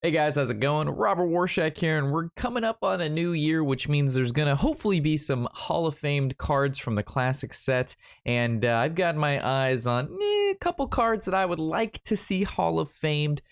Hey guys, how's it going? Robert Warshak here, and we're coming up on a new year, which means there's gonna hopefully be some Hall of Famed cards from the classic set, and I've got my eyes on a couple cards that I would like to see Hall of Famed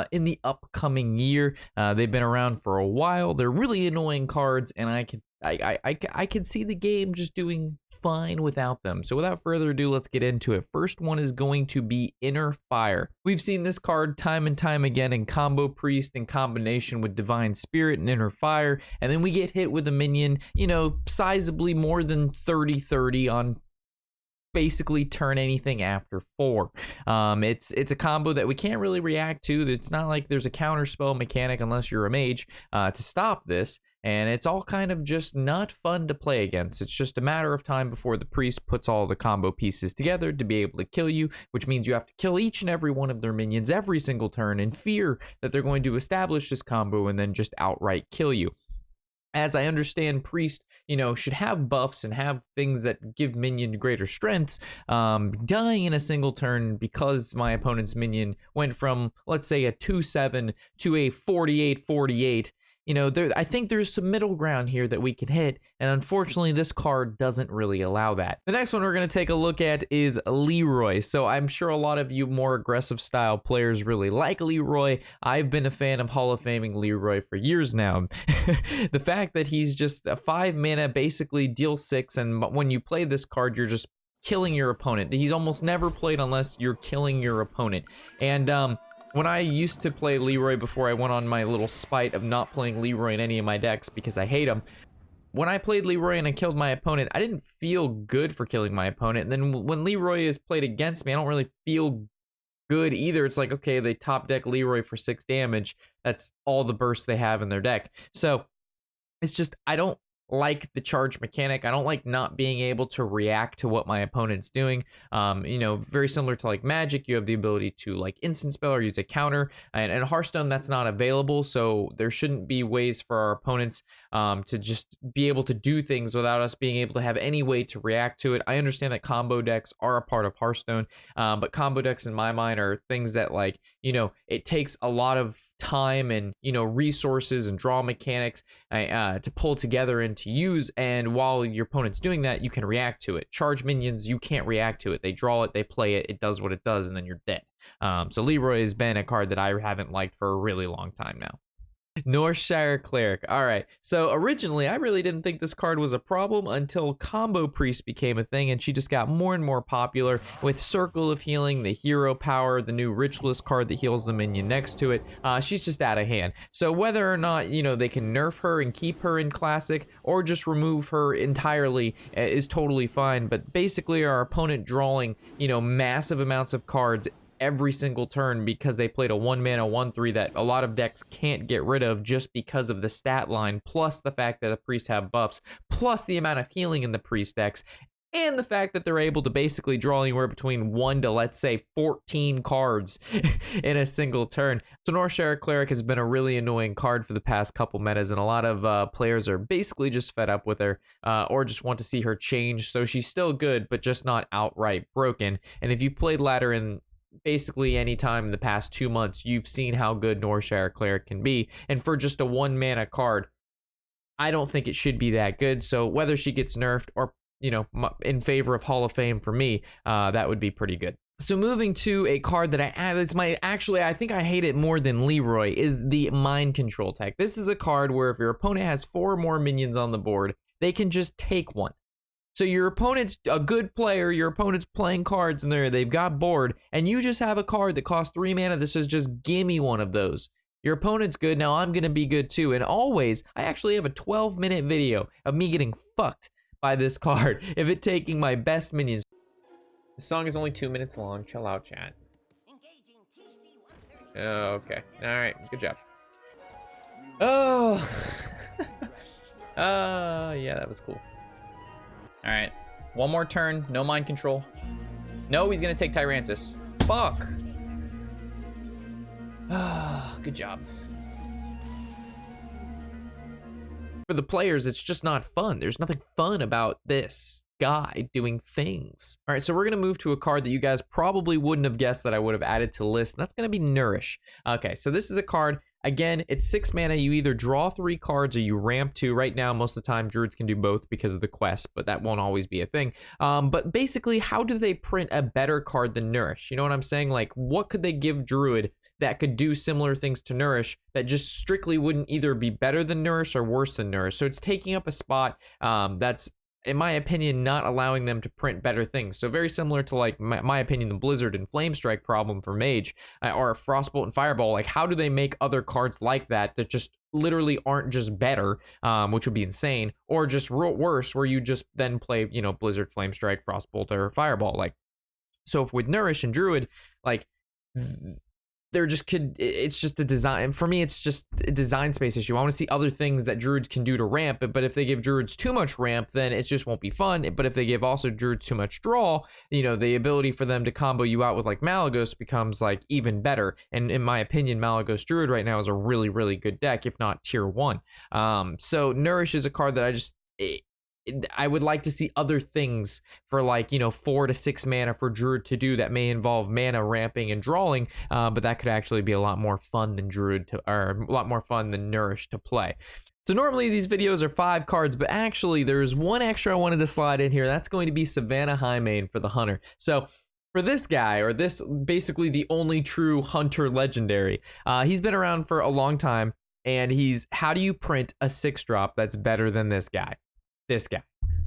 in the upcoming year. They've been around for a while. They're really annoying cards, and I can see the game just doing fine without them. So without further ado, let's get into it. First one is going to be Inner Fire. We've seen this card time and time again in combo priest in combination with Divine Spirit and Inner Fire, and then we get hit with a minion, sizably more than 30/30 on basically turn anything after 4. It's a combo that we can't really react to. It's not like there's a counter spell mechanic unless you're a mage to stop this, and it's all kind of just not fun to play against. It's just a matter of time before the priest puts all the combo pieces together to be able to kill you, which means you have to kill each and every one of their minions every single turn in fear that they're going to establish this combo and then just outright kill you. As I understand, Priest, should have buffs and have things that give minion greater strengths. Dying in a single turn because my opponent's minion went from, let's say, a 2/7 to a 48/48. I think there's some middle ground here that we can hit, and unfortunately this card doesn't really allow that. The next one we're going to take a look at is Leroy. So I'm sure a lot of you more aggressive style players really like Leroy. I've been a fan of Hall of Faming Leroy for years now. The fact that he's just a 5 mana, basically deal 6, and when you play this card, you're just killing your opponent. He's almost never played unless you're killing your opponent. And when I used to play Leroy before I went on my little spite of not playing Leroy in any of my decks because I hate him, when I played Leroy and I killed my opponent, I didn't feel good for killing my opponent. And then when Leroy is played against me, I don't really feel good either. It's like, okay, they top deck Leroy for 6 damage. That's all the bursts they have in their deck. So it's just, I don't like the charge mechanic. I don't like not being able to react to what my opponent's doing. Very similar to like Magic, you have the ability to like instant spell or use a counter, and in Hearthstone that's not available, so there shouldn't be ways for our opponents to just be able to do things without us being able to have any way to react to it. I understand that combo decks are a part of Hearthstone, but combo decks in my mind are things that it takes a lot of time and resources and draw mechanics to pull together and to use, and while your opponent's doing that, you can react to it. Charge minions, you can't react to it. They draw it, they play it, it does what it does, and then you're dead. So Leroy has been a card that I haven't liked for a really long time now. Nourish, shire, Cleric. All right, so originally I really didn't think this card was a problem until Combo Priest became a thing, and she just got more and more popular with Circle of Healing, the hero power, the new Ritualist card that heals the minion next to it. She's just out of hand. So whether or not they can nerf her and keep her in Classic or just remove her entirely is totally fine, but basically our opponent drawing massive amounts of cards every single turn because they played a 1-mana 1/3 that a lot of decks can't get rid of just because of the stat line, plus the fact that the priest have buffs, plus the amount of healing in the priest decks, and the fact that they're able to basically draw anywhere between 1 to, let's say, 14 cards in a single turn. So Nourish, shire, Cleric has been a really annoying card for the past couple metas, and a lot of players are basically just fed up with her or just want to see her change. So she's still good, but just not outright broken. And if you played ladder in basically any time in the past 2 months, you've seen how good Nourish, shire, Cleric can be, and for just a 1-mana card, I don't think it should be that good. So whether she gets nerfed or in favor of Hall of Fame for me, that would be pretty good. So moving to a card that I think I hate it more than Leroy, is the Mind Control tech. This is a card where if your opponent has 4 or more minions on the board, they can just take one. So your opponent's a good player, your opponent's playing cards and they've got board, and you just have a card that costs 3 mana that says just gimme one of those. Your opponent's good, now I'm gonna be good too. And always, I actually have a 12-minute video of me getting fucked by this card, if it taking my best minions. The song is only 2 minutes long, chill out, chat. Okay, alright, good job. Oh, yeah, that was cool. All right, one more turn, no mind control. No, he's gonna take Tyrantus. Fuck. Good job. For the players, it's just not fun. There's nothing fun about this guy doing things. All right, so we're gonna move to a card that you guys probably wouldn't have guessed that I would have added to the list, and that's gonna be Nourish. Okay, so this is a card Again, it's 6 mana. You either draw 3 cards or you ramp 2. Right now, most of the time, druids can do both because of the quest, but that won't always be a thing. But basically, how do they print a better card than Nourish? You know what I'm saying? Like, what could they give druid that could do similar things to Nourish that just strictly wouldn't either be better than Nourish or worse than Nourish? So it's taking up a spot that's, in my opinion, not allowing them to print better things. So very similar to, like, my opinion, the Blizzard and Flame Strike problem for Mage, or Frostbolt and Fireball. Like, how do they make other cards like that that just literally aren't just better, which would be insane, or just worse, where you just then play, you know, Blizzard, Flame Strike, Frostbolt, or Fireball. Like, so if with Nourish and Druid, like, they're just it's just a design. For me, it's just a design space issue. I want to see other things that druids can do to ramp it, but if they give druids too much ramp, then it just won't be fun. But if they give also druids too much draw, you know, the ability for them to combo you out with like Malygos becomes like even better. And in my opinion, Malygos Druid right now is a really, really good deck, if not tier 1. So Nourish is a card that I would like to see other things for, like, you know, 4 to 6 mana for Druid to do that may involve mana ramping and drawing, but that could actually be a lot more fun than or a lot more fun than Nourish to play. So normally these videos are 5 cards, but actually there's one extra I wanted to slide in here. That's going to be Savannah Highmane for the Hunter. So for this guy, or this basically the only true Hunter legendary, he's been around for a long time, and how do you print a 6-drop that's better than this guy? This guy,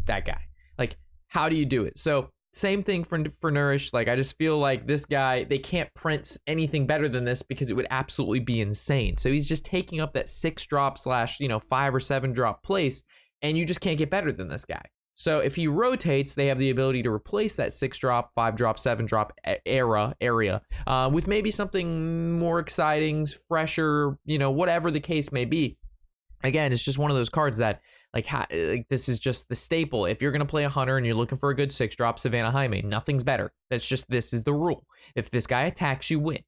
that guy. Like, how do you do it? So same thing for Nourish. Like, I just feel like this guy, they can't print anything better than this because it would absolutely be insane. So he's just taking up that 6-drop / you know, 5 or 7-drop place, and you just can't get better than this guy. So if he rotates, they have the ability to replace that 6-drop, 5-drop, 7-drop area with maybe something more exciting, fresher, you know, whatever the case may be. Again, it's just one of those cards that, like this is just the staple. If you're going to play a Hunter and you're looking for a good 6-drop, Savannah Highmane, nothing's better. This is the rule. If this guy attacks, you win.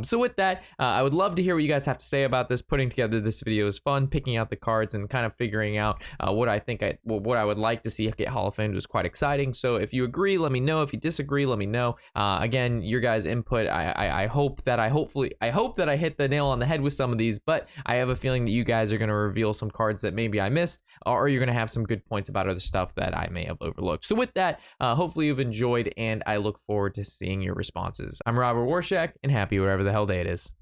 So with that, I would love to hear what you guys have to say about this. Putting together this video is fun. Picking out the cards and kind of figuring out what I would like to see get Hall of Fame was quite exciting. So if you agree, let me know. If you disagree, let me know. Again, your guys' input. I hope that I hit the nail on the head with some of these, but I have a feeling that you guys are going to reveal some cards that maybe I missed, or you're going to have some good points about other stuff that I may have overlooked. So with that, hopefully you've enjoyed, and I look forward to seeing your responses. I'm Robert Warshak, and happy whatever the hell day it is.